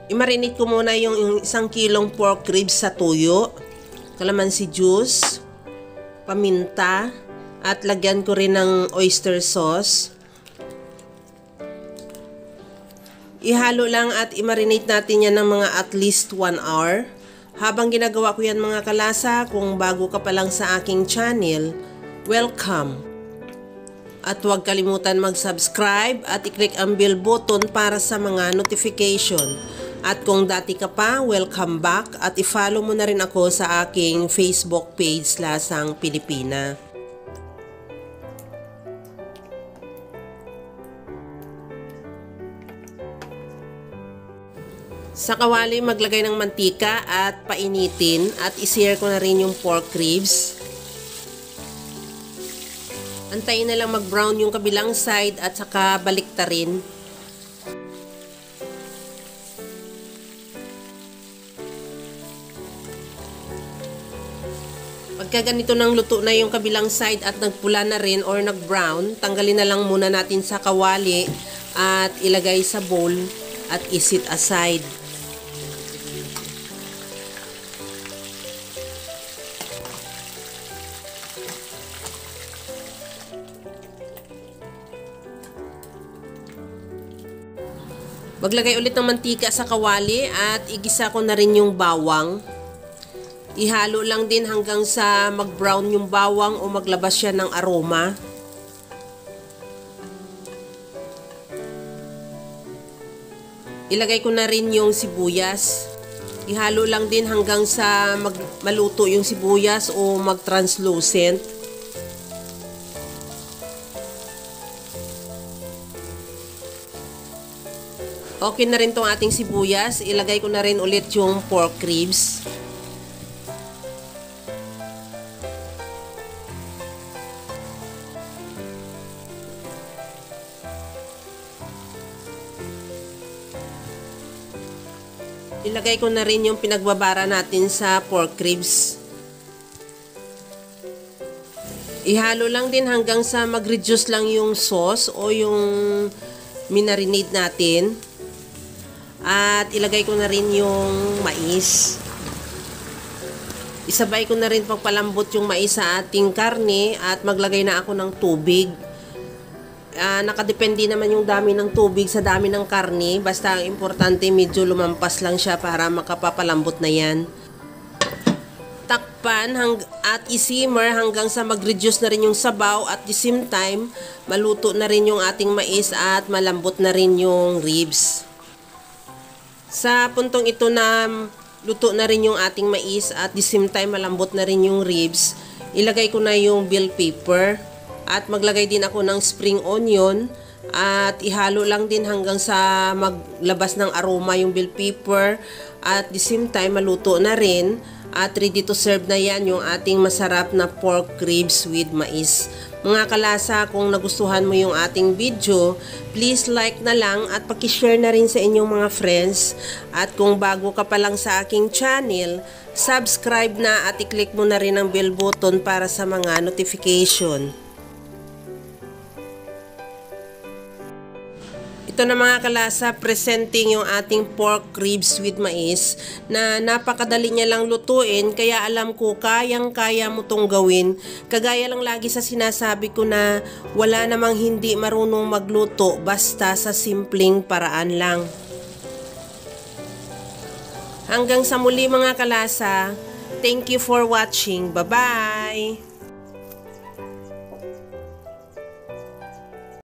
I-marinate ko muna yung 1 kilong pork ribs sa tuyo, kalamansi juice, paminta, at lagyan ko rin ng oyster sauce. Ihalo lang at i-marinate natin yan ng mga at least 1 hour. Habang ginagawa ko yan mga kalasa, kung bago ka pa lang sa aking channel, welcome! At huwag kalimutan mag-subscribe at i-click ang bell button para sa mga notification. At kung dati ka pa, welcome back at i-follow mo na rin ako sa aking Facebook page Lasang Pilipina. Sa kawali maglagay ng mantika at painitin at i-sear ko na rin yung pork ribs. Antayin na lang mag-brown yung kabilang side at saka baliktarin. Pagka ganito nang luto na yung kabilang side at nagpula na rin or nag-brown, tanggalin na lang muna natin sa kawali at ilagay sa bowl at isit aside. Maglagay ulit ng mantika sa kawali at igisa ko na rin yung bawang. Ihalo lang din hanggang sa mag-brown yung bawang o maglabas siya ng aroma. Ilagay ko na rin yung sibuyas. Ihalo lang din hanggang sa maluto yung sibuyas o mag-translucent. Okay na rin tong ating sibuyas. Ilagay ko na rin ulit yung pork ribs. Ilagay ko na rin yung pinagbabara natin sa pork ribs. Ihalo lang din hanggang sa mag-reduce lang yung sauce o yung minarinade natin. At ilagay ko na rin yung mais. Isabay ko na rin pagpalambot yung mais sa ating karne at maglagay na ako ng tubig. Nakadepende naman yung dami ng tubig sa dami ng karne. Basta ang importante medyo lumampas lang siya para makapapalambot na yan. Takpan at isimmer hanggang sa mag-reduce na rin yung sabaw at the same time maluto na rin yung ating mais at malambot na rin yung ribs. Sa puntong ito na luto na rin yung ating mais at the same time malambot na rin yung ribs, ilagay ko na yung bell pepper at maglagay din ako ng spring onion at ihalo lang din hanggang sa maglabas ng aroma yung bell pepper at the same time maluto na rin at ready to serve na yan yung ating masarap na pork ribs with mais. Mga kalasa, kung nagustuhan mo yung ating video, please like na lang at pakishare na rin sa inyong mga friends. At kung bago ka pa lang sa aking channel, subscribe na at i-click mo na rin ang bell button para sa mga notification. Ito na mga kalasa, presenting yung ating pork ribs with mais na napakadali niya lang lutuin kaya alam ko kayang-kaya mo tong gawin. Kagaya lang lagi sa sinasabi ko na wala namang hindi marunong magluto basta sa simpleng paraan lang. Hanggang sa muli mga kalasa, thank you for watching. Bye-bye!